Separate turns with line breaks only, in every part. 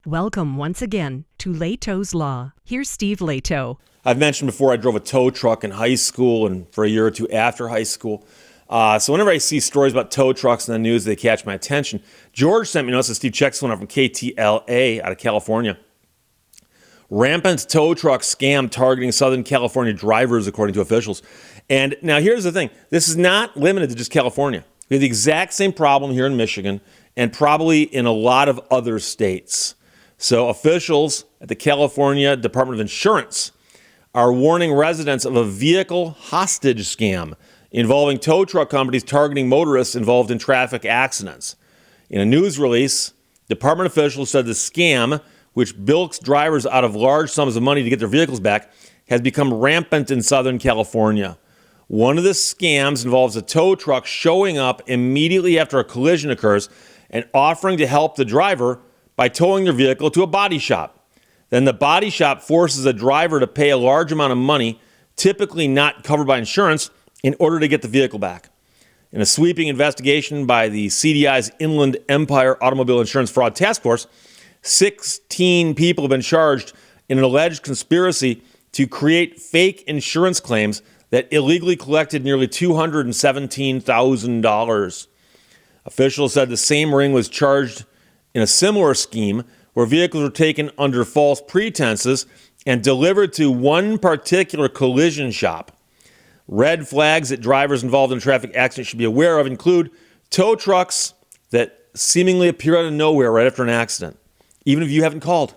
Welcome once again to Lehto's Law. Here's Steve Lehto.
I've mentioned before I drove a tow truck in high school and for a year or two after high school. So whenever I see stories about tow trucks in the news, they catch my attention. George sent me notice. Steve checks one out from KTLA out of California. Rampant tow truck scam targeting Southern California drivers, according to officials. And now here's the thing. This is not limited to just California. We have the exact same problem here in Michigan and probably in a lot of other states. So officials at the California Department of Insurance are warning residents of a vehicle hostage scam involving tow truck companies targeting motorists involved in traffic accidents. In a news release, department officials said the scam, which bilks drivers out of large sums of money to get their vehicles back, has become rampant in Southern California. One of the scams involves a tow truck showing up immediately after a collision occurs and offering to help the driver by towing their vehicle to a body shop. Then the body shop forces a driver to pay a large amount of money, typically not covered by insurance, in order to get the vehicle back. In a sweeping investigation by the CDI's Inland Empire Automobile Insurance Fraud Task Force, 16 people have been charged in an alleged conspiracy to create fake insurance claims that illegally collected nearly $217,000. Officials said the same ring was charged in a similar scheme where vehicles were taken under false pretenses and delivered to one particular collision shop. Red flags that drivers involved in a traffic accident should be aware of include tow trucks that seemingly appear out of nowhere right after an accident, even if you haven't called.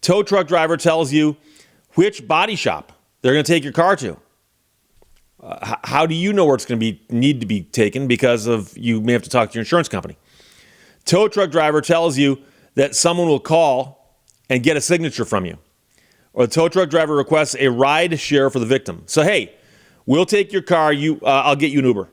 Tow truck driver tells you which body shop they're going to take your car to. How do you know where it's going to need to be taken because of you may have to talk to your insurance company? Tow truck driver tells you that someone will call and get a signature from you. Or the tow truck driver requests a ride share for the victim. So, hey, we'll take your car, I'll get you an Uber.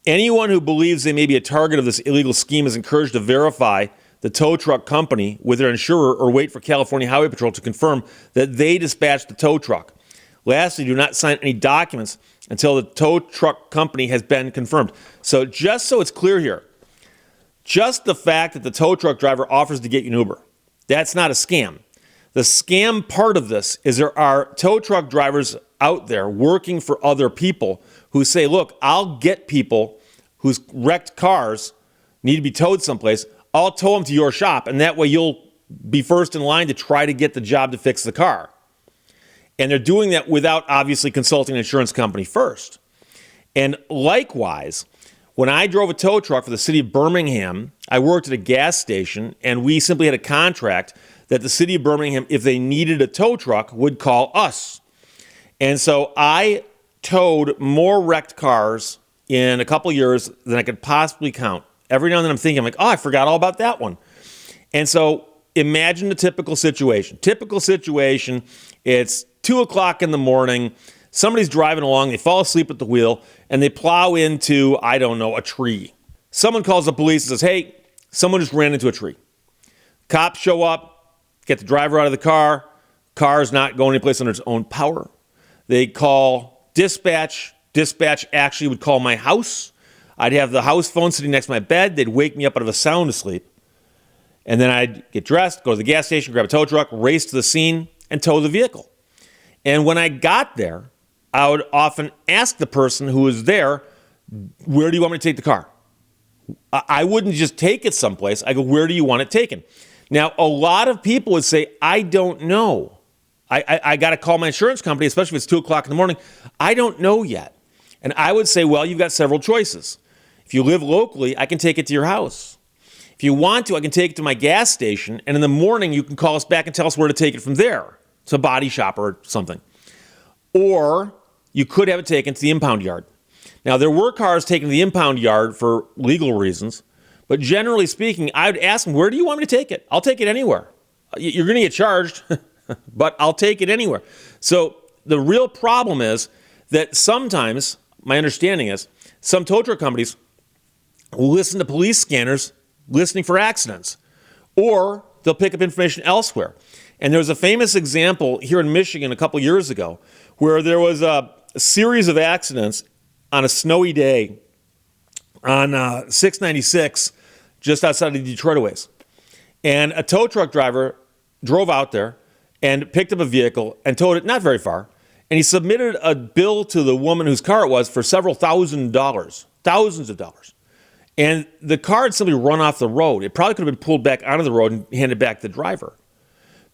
Anyone who believes they may be a target of this illegal scheme is encouraged to verify the tow truck company with their insurer or wait for California Highway Patrol to confirm that they dispatched the tow truck. Lastly, do not sign any documents until the tow truck company has been confirmed. So just so it's clear here, just the fact that the tow truck driver offers to get you an Uber, that's not a scam. The scam part of this is there are tow truck drivers out there working for other people who say, look, I'll get people whose wrecked cars need to be towed someplace. I'll tow them to your shop, and that way you'll be first in line to try to get the job to fix the car. And they're doing that without obviously consulting an insurance company first. And likewise, when I drove a tow truck for the city of Birmingham, I worked at a gas station, and we simply had a contract that the city of Birmingham, if they needed a tow truck, would call us. And so I towed more wrecked cars in a couple years than I could possibly count. Every now and then I'm thinking, like, oh, I forgot all about that one. And so imagine the typical situation. Typical situation, it's 2 o'clock in the morning. Somebody's driving along, they fall asleep at the wheel, and they plow into, I don't know, a tree. Someone calls the police and says, hey, someone just ran into a tree. Cops show up, get the driver out of the car. Car's not going anyplace under its own power. They call dispatch. Dispatch actually would call my house. I'd have the house phone sitting next to my bed. They'd wake me up out of a sound asleep. And then I'd get dressed, go to the gas station, grab a tow truck, race to the scene, and tow the vehicle. And when I got there, I would often ask the person who was there, where do you want me to take the car? I wouldn't just take it someplace. I go, where do you want it taken? Now, a lot of people would say, I don't know. I got to call my insurance company, especially if it's 2 o'clock in the morning. I don't know yet. And I would say, well, you've got several choices. If you live locally, I can take it to your house. If you want to, I can take it to my gas station, and in the morning, you can call us back and tell us where to take it from there. It's a body shop or something. Or you could have it taken to the impound yard. Now, there were cars taken to the impound yard for legal reasons, but generally speaking, I would ask them, where do you want me to take it? I'll take it anywhere. You're going to get charged, but I'll take it anywhere. So the real problem is that sometimes, my understanding is, some tow truck companies will listen to police scanners listening for accidents, or they'll pick up information elsewhere. And there was a famous example here in Michigan a couple years ago where there was a series of accidents on a snowy day on 696 just outside of the Detroit ways. And a tow truck driver drove out there and picked up a vehicle and towed it not very far. And he submitted a bill to the woman whose car it was for several $1,000s, thousands of dollars. And the car had simply run off the road. It probably could have been pulled back onto the road and handed back to the driver.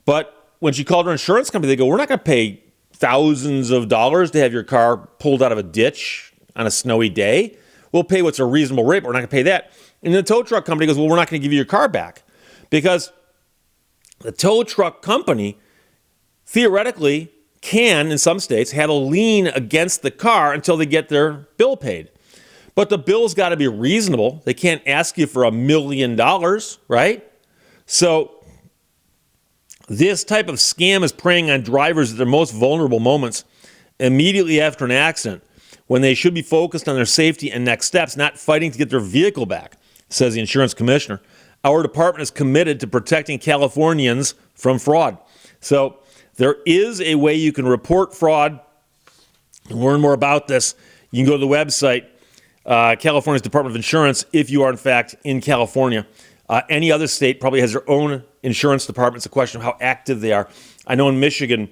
But when she called her insurance company, they go, we're not going to pay thousands of dollars to have your car pulled out of a ditch on a snowy day. We'll pay what's a reasonable rate, but we're not going to pay that. And the tow truck company goes, well, we're not going to give you your car back. Because the tow truck company theoretically can, in some states, have a lien against the car until they get their bill paid. But the bill's got to be reasonable. They can't ask you for $1 million, right? So this type of scam is preying on drivers at their most vulnerable moments immediately after an accident, when they should be focused on their safety and next steps, not fighting to get their vehicle back, says the insurance commissioner. Our department is committed to protecting Californians from fraud. So there is a way you can report fraud and learn more about this. You can go to the website, California's Department of Insurance, if you are, in fact, in California. Any other state probably has their own insurance department. It's a question of how active they are. I know in Michigan,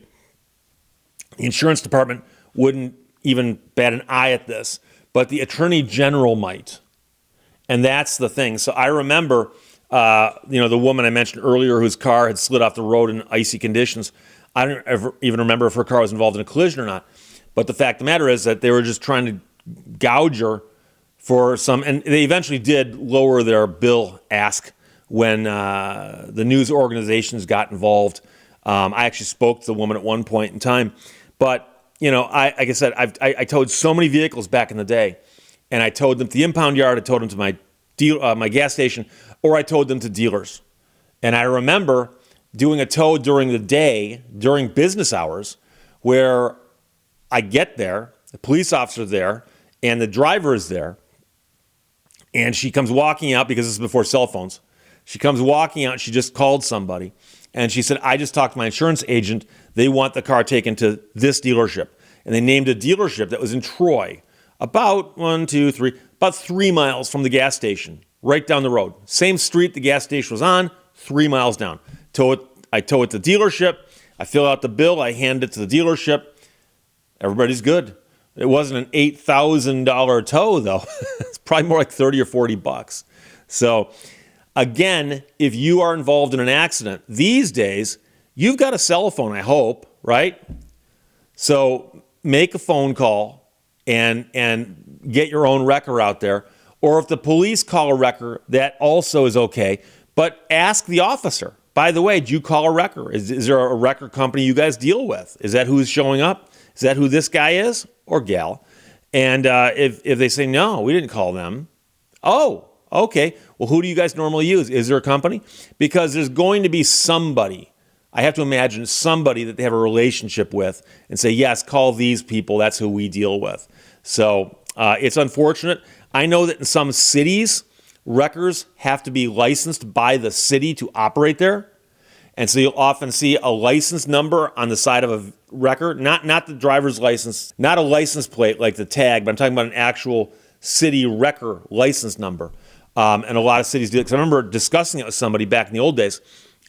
the insurance department wouldn't even bat an eye at this, but the attorney general might. And that's the thing. So I remember, the woman I mentioned earlier whose car had slid off the road in icy conditions. I don't ever even remember if her car was involved in a collision or not. But the fact of the matter is that they were just trying to gouge her for some, and they eventually did lower their bill ask when the news organizations got involved. I actually spoke to the woman at one point in time. But, like I said, I towed so many vehicles back in the day, and I towed them to the impound yard, I towed them to my gas station, or I towed them to dealers. And I remember doing a tow during the day, during business hours, where I get there, the police officer's there, and the driver is there, and she comes walking out, because this is before cell phones. She comes walking out, she just called somebody, and she said, I just talked to my insurance agent. They want the car taken to this dealership. And they named a dealership that was in Troy, about 3 miles from the gas station, right down the road. Same street the gas station was on, 3 miles down. I tow it to the dealership. I fill out the bill. I hand it to the dealership. Everybody's good. It wasn't an $8,000 tow, though. It's probably more like 30 or 40 bucks. So, again, if you are involved in an accident, these days, you've got a cell phone, I hope, right? So make a phone call and get your own wrecker out there. Or if the police call a wrecker, that also is okay. But ask the officer. By the way, did you call a wrecker? Is there a wrecker company you guys deal with? Is that who's showing up? Is that who this guy is or gal? And if they say, no, we didn't call them. Oh, okay. Well, who do you guys normally use? Is there a company? Because there's going to be somebody, I have to imagine somebody that they have a relationship with and say, yes, call these people. That's who we deal with. So it's unfortunate. I know that in some cities, wreckers have to be licensed by the city to operate there. And so you'll often see a license number on the side of a wrecker, not the driver's license, not a license plate like the tag, but I'm talking about an actual city wrecker license number. And a lot of cities do it. Because I remember discussing it with somebody back in the old days,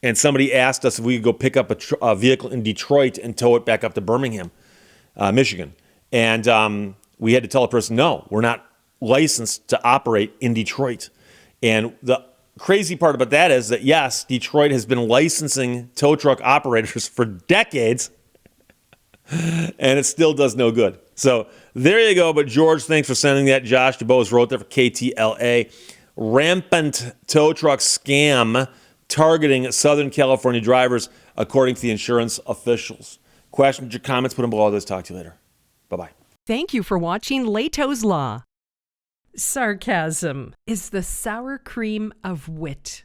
and somebody asked us if we could go pick up a vehicle in Detroit and tow it back up to Birmingham, Michigan. And we had to tell the person, no, we're not licensed to operate in Detroit. And the crazy part about that is that, yes, Detroit has been licensing tow truck operators for decades, and it still does no good. So there you go. But George, thanks for sending that. Josh DuBose wrote that for KTLA. Rampant tow truck scam targeting Southern California drivers, according to the insurance officials. Questions or comments, put them below. Let's talk to you later. Bye-bye.
Thank you for watching Lehto's Law. Sarcasm is the sour cream of wit.